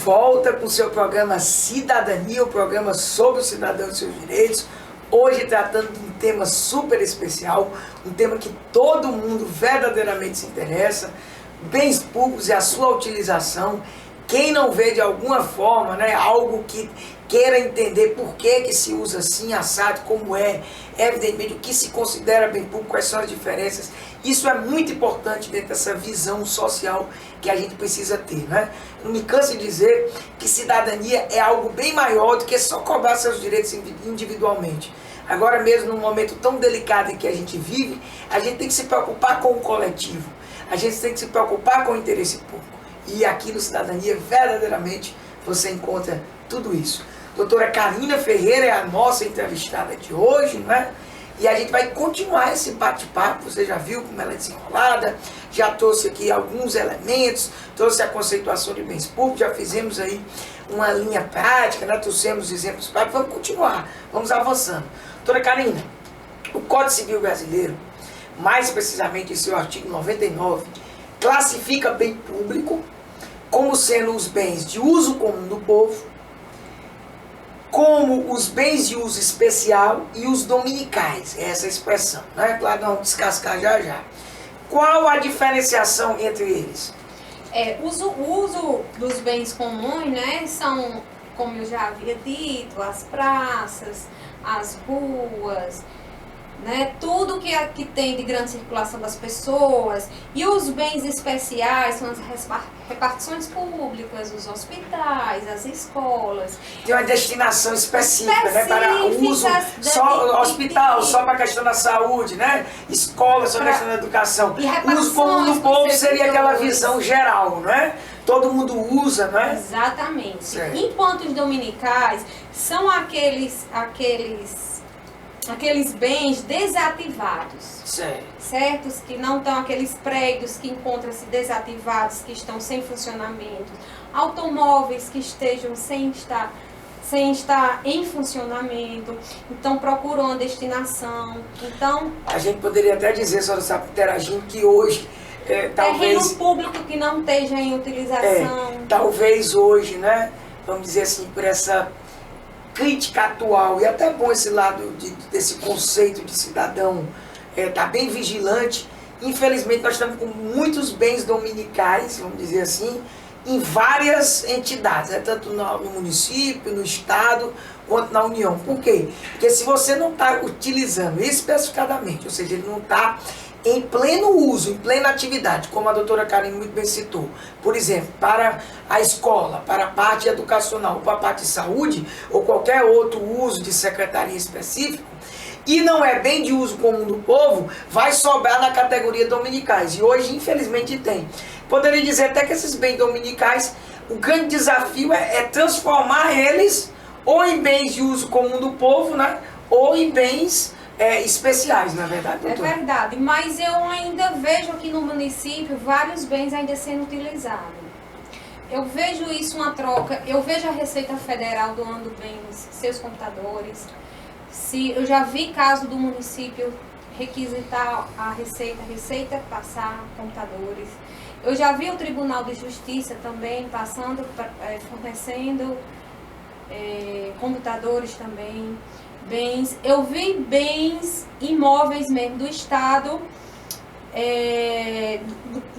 volta com o seu programa Cidadania, o programa sobre o cidadão e seus direitos. Hoje tratando de um tema super especial, um tema que todo mundo verdadeiramente se interessa, bens públicos e a sua utilização. Quem não vê de alguma forma, né, algo que queira entender por que se usa assim, assado, como evidentemente o que se considera bem público, quais são as diferenças. Isso é muito importante dentro dessa visão social que a gente precisa ter, né? Não me canso de dizer que cidadania é algo bem maior do que só cobrar seus direitos individualmente. Agora mesmo, num momento tão delicado em que a gente vive, a gente tem que se preocupar com o coletivo, a gente tem que se preocupar com o interesse público. E aqui no Cidadania, verdadeiramente, você encontra tudo isso. Doutora Karina Ferreira é a nossa entrevistada de hoje, né? E a gente vai continuar esse bate-papo. Você já viu como ela é desenrolada, já trouxe aqui alguns elementos, trouxe a conceituação de bens públicos, já fizemos aí uma linha prática, né? Trouxemos exemplos práticos. Vamos continuar, vamos avançando. Doutora Karina, o Código Civil Brasileiro, mais precisamente em seu artigo 99, classifica bem público como sendo os bens de uso comum do povo, como os bens de uso especial e os dominicais, essa expressão, né? Claro, vamos descascar já já. Qual a diferenciação entre eles? O uso dos bens comuns, né, são, como eu já havia dito, as praças, as ruas, né, tudo que tem de grande circulação das pessoas. E os bens especiais são as repartições públicas, os hospitais, as escolas. Tem uma destinação específica, né, para uso, só hospital, só para a questão da saúde, né? Escola, só para a questão da educação. Uso comum do povo seria aquela visão geral, né? Todo mundo usa, né? Exatamente. Certo. Em pontos dominicais, são aqueles bens desativados, certos? Que não estão, aqueles prédios que encontram-se desativados, que estão sem funcionamento, automóveis que estejam sem estar em funcionamento, então procuram uma destinação. Então, a gente poderia até dizer, senhora Sapo, interagindo, que hoje talvez terreno público que não esteja em utilização. Talvez hoje, né, vamos dizer assim, por essa crítica atual, e até bom esse lado desse conceito de cidadão tá bem vigilante. Infelizmente nós estamos com muitos bens dominicais, vamos dizer assim, em várias entidades, né? Tanto no município, no estado, quanto na União. Por quê? Porque se você não está utilizando especificadamente, ou seja, ele não está em pleno uso, em plena atividade, como a doutora Karine muito bem citou, por exemplo, para a escola, para a parte educacional, ou para a parte de saúde, ou qualquer outro uso de secretaria específico, e não é bem de uso comum do povo, vai sobrar na categoria dominicais. E hoje, infelizmente, tem. Poderia dizer até que esses bens dominicais, o grande desafio é transformar eles ou em bens de uso comum do povo, né, ou em bens especiais, na verdade, doutora? É verdade, mas eu ainda vejo aqui no município vários bens ainda sendo utilizados. Eu vejo isso uma troca, eu vejo a Receita Federal doando bens, seus computadores. Eu já vi caso do município requisitar a Receita passar computadores. Eu já vi o Tribunal de Justiça também passando, fornecendo computadores também. Bens, eu vi bens imóveis mesmo do estado,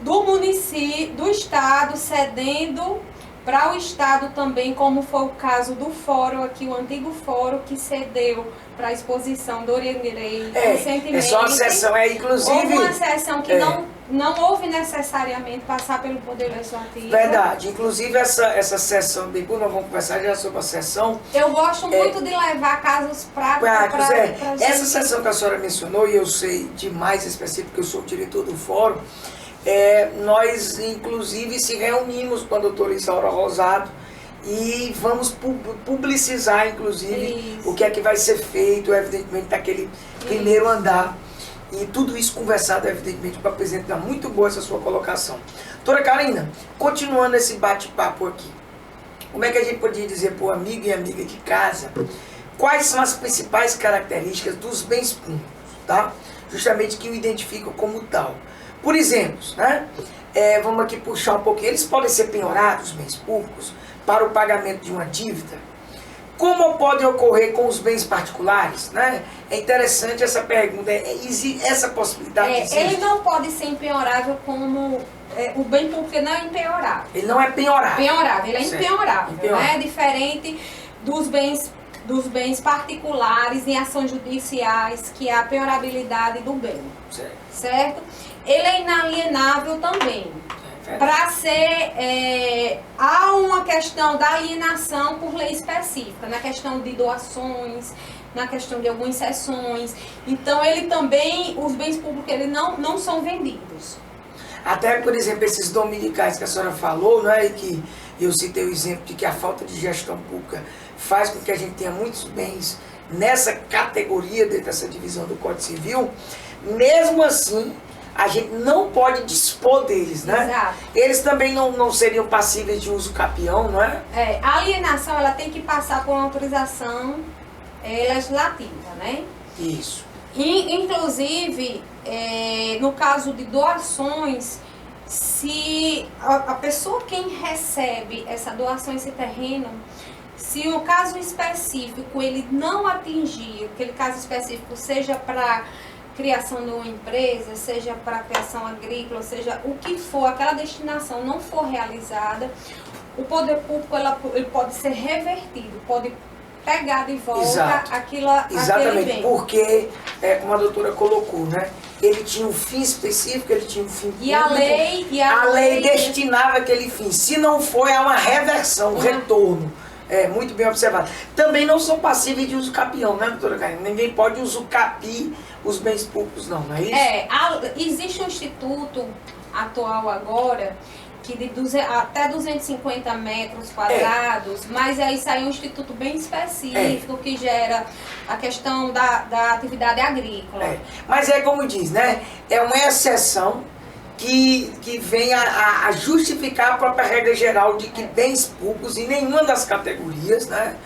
do município, do estado cedendo para o estado também, como foi o caso do fórum aqui, o antigo fórum que cedeu para a exposição do Oriendirei recentemente. É só uma sessão, inclusive... Houve uma sessão que não houve necessariamente passar pelo Poder Legislativo. Verdade, inclusive essa sessão, depois nós vamos conversar já sobre a sessão. Eu gosto muito de levar casos práticos para essa sessão que a senhora mencionou, e eu sei demais específico, porque eu sou o diretor do fórum, nós inclusive se reunimos com a doutora Isaura Rosado e vamos publicizar inclusive o que é que vai ser feito, evidentemente, daquele primeiro andar. E tudo isso conversado, evidentemente, para apresentar muito boa essa sua colocação. Doutora Karina, continuando esse bate-papo aqui, como é que a gente poderia dizer para o amigo e amiga de casa quais são as principais características dos bens públicos, tá? Justamente que o identificam como tal. Por exemplo, né? Vamos aqui puxar um pouquinho, eles podem ser penhorados, bens públicos, para o pagamento de uma dívida? Como pode ocorrer com os bens particulares? Né? É interessante essa pergunta. Essa possibilidade existe? Ele não pode ser empenhorável como... o bem público não é empenhorável. Ele não é penhorável. Ele é empenhorável. Né? Diferente dos bens particulares em ações judiciais, que é a penhorabilidade do bem. Certo? Ele é inalienável também. Para ser, há uma questão da alienação por lei específica, na questão de doações, na questão de algumas cessões. Então, ele também, os bens públicos, ele não são vendidos. Até, por exemplo, esses dominicais que a senhora falou, né, e que eu citei o exemplo de que a falta de gestão pública faz com que a gente tenha muitos bens nessa categoria, dentro dessa divisão do Código Civil, mesmo assim, a gente não pode dispor deles, né? Exato. Eles também não seriam passíveis de uso capião, não é? A alienação, ela tem que passar por uma autorização legislativa, né? Isso. E, inclusive, no caso de doações, se a pessoa quem recebe essa doação, esse terreno, se o caso específico ele não atingir, aquele caso específico seja para criação de uma empresa, seja para criação agrícola, seja o que for, aquela destinação não for realizada, o poder público ele pode ser revertido, pode pegar de volta Exatamente, bem. porque, como a doutora colocou, né? Ele tinha um fim específico, ele tinha um fim público. A lei destinava aquele fim. Se não foi, há uma reversão, um retorno. Muito bem observado. Também não são passíveis de uso capião, né, doutora Karina? Ninguém pode usucapir os bens públicos, não é isso? Existe um instituto atual agora, que até 250 metros quadrados, mas isso aí é um instituto bem específico, que gera a questão da atividade agrícola. Mas como diz, né? É uma exceção que vem a justificar a própria regra geral de que bens públicos em nenhuma das categorias, né?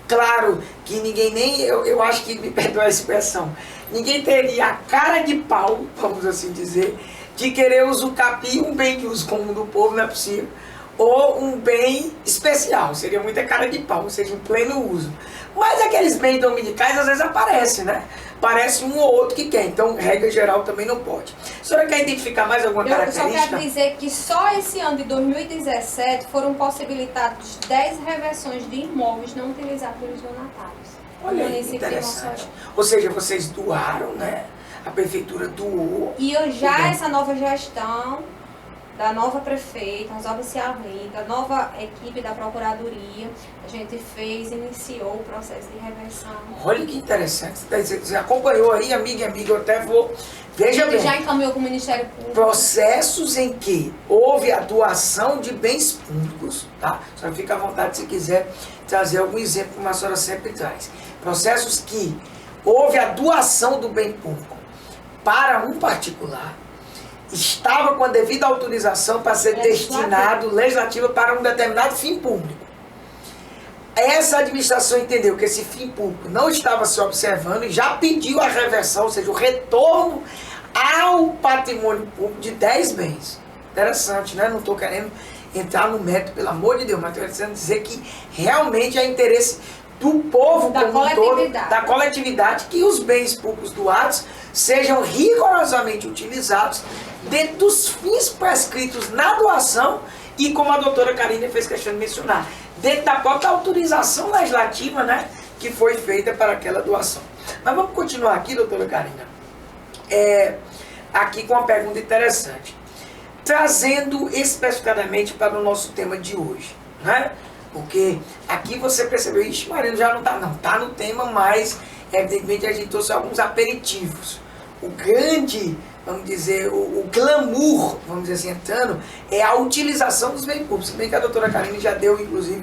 Claro que ninguém eu acho que, me perdoa a expressão, ninguém teria a cara de pau, vamos assim dizer, de querer usucapir um bem de uso comum do povo, não é possível, ou um bem especial, seria muita cara de pau, ou seja, em pleno uso. Mas aqueles bens dominicais às vezes aparecem, né? Parece um ou outro que quer, então regra geral também não pode. A senhora quer identificar mais alguma característica? Eu só quero dizer que só esse ano de 2017 foram possibilitados 10 reversões de imóveis não utilizados pelos donatários. Olha aí, interessante. Ou seja, vocês doaram, né? A prefeitura doou. E essa nova gestão da nova prefeita, Rosalba Ciarlin, da nova equipe da Procuradoria, a gente iniciou o processo de reversão. Olha que interessante. Você acompanhou aí, amiga e amiga, eu até vou... Veja bem. Já encaminhou com o Ministério Público. Processos em que houve a doação de bens públicos, tá? A senhora fica à vontade se quiser trazer algum exemplo, como a senhora sempre traz. Processos que houve a doação do bem público para um particular, estava com a devida autorização para ser destinado legislativo para um determinado fim público. Essa administração entendeu que esse fim público não estava se observando e já pediu a reversão, ou seja, o retorno ao patrimônio público de 10 bens. Interessante, né? Não estou querendo entrar no mérito, pelo amor de Deus, mas estou querendo dizer que realmente é interesse do povo como um todo, da coletividade, que os bens públicos doados sejam rigorosamente utilizados dentro dos fins prescritos na doação e, como a doutora Karina fez questão de mencionar, dentro da própria autorização legislativa, né, que foi feita para aquela doação. Mas vamos continuar aqui, doutora Karina, aqui com uma pergunta interessante, trazendo especificadamente para o nosso tema de hoje, né? Porque aqui você percebeu, ixi, Mariano já não está no tema, mas evidentemente a gente trouxe alguns aperitivos. O grande, vamos dizer, o glamour, vamos dizer assim, entrando, é a utilização dos bens públicos. Se bem que a doutora Karine já deu, inclusive,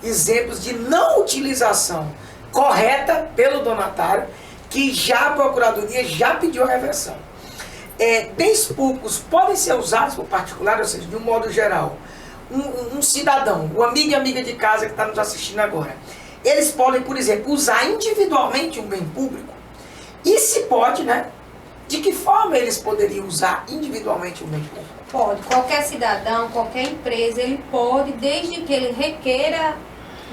exemplos de não utilização correta pelo donatário, que já a Procuradoria já pediu a reversão. Bens públicos podem ser usados por particular, ou seja, de um modo geral, um cidadão, um amigo e amiga de casa que está nos assistindo agora, eles podem, por exemplo, usar individualmente um bem público, e se pode, né? De que forma eles poderiam usar individualmente o bem público? Pode. Qualquer cidadão, qualquer empresa, ele pode, desde que ele requeira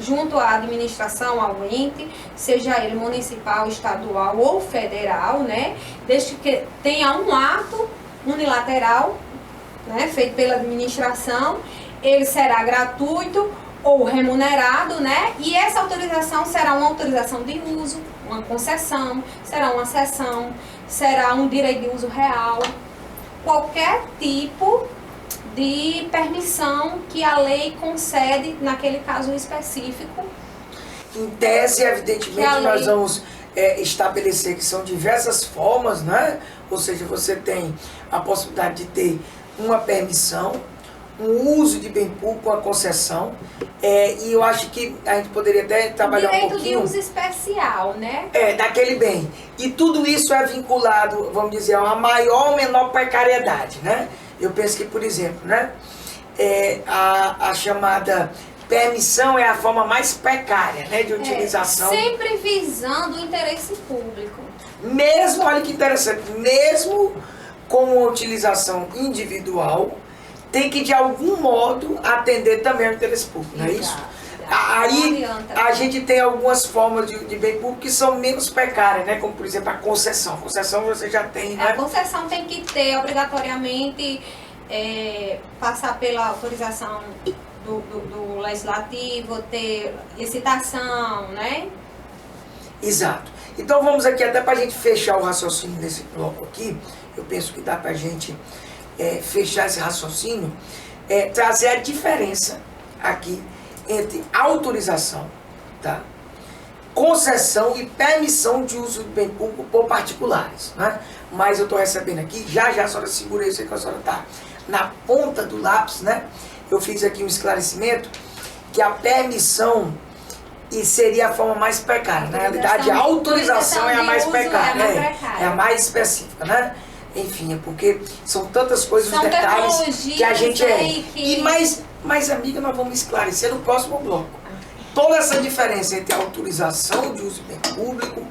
junto à administração, ao ente, seja ele municipal, estadual ou federal, né? Desde que tenha um ato unilateral, né, feito pela administração, ele será gratuito ou remunerado, né? E essa autorização será uma autorização de uso, uma concessão, será uma cessão, será um direito de uso real, qualquer tipo de permissão que a lei concede naquele caso específico. Em tese, evidentemente, nós vamos estabelecer que são diversas formas, né? Ou seja, você tem a possibilidade de ter uma permissão, um uso de bem público, uma concessão, e eu acho que a gente poderia até trabalhar um pouquinho... Direito de uso especial, né? Daquele bem. E tudo isso é vinculado, vamos dizer, a uma maior ou menor precariedade, né? Eu penso que, por exemplo, né, a chamada permissão é a forma mais precária, né, de utilização. Sempre visando o interesse público. Mesmo, olha que interessante, mesmo com a utilização individual, tem que de algum modo atender também ao interesse público, não é isso? Aí a gente tem algumas formas de bem público que são menos precárias, né? Como por exemplo a concessão. A concessão você já tem, né? A concessão tem que ter obrigatoriamente passar pela autorização do legislativo, ter licitação, né? Exato. Então vamos aqui até para a gente fechar o raciocínio desse bloco aqui. Eu penso que dá para a gente fechar esse raciocínio, trazer a diferença aqui entre autorização, tá, concessão e permissão de uso do bem público por particulares, né? Mas eu estou recebendo aqui, já a senhora segura isso aí que a senhora está na ponta do lápis, né? Eu fiz aqui um esclarecimento que a permissão seria a forma mais precária. Na realidade, a autorização é a mais precária, é a mais específica, né? Enfim, é porque são tantas coisas, os detalhes que a gente Mas, amiga, nós vamos esclarecer no próximo bloco. Toda essa diferença entre autorização de uso de bem público,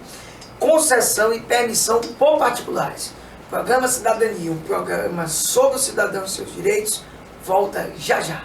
concessão e permissão por particulares. Programa Cidadania, um programa sobre o cidadão e seus direitos, volta já já.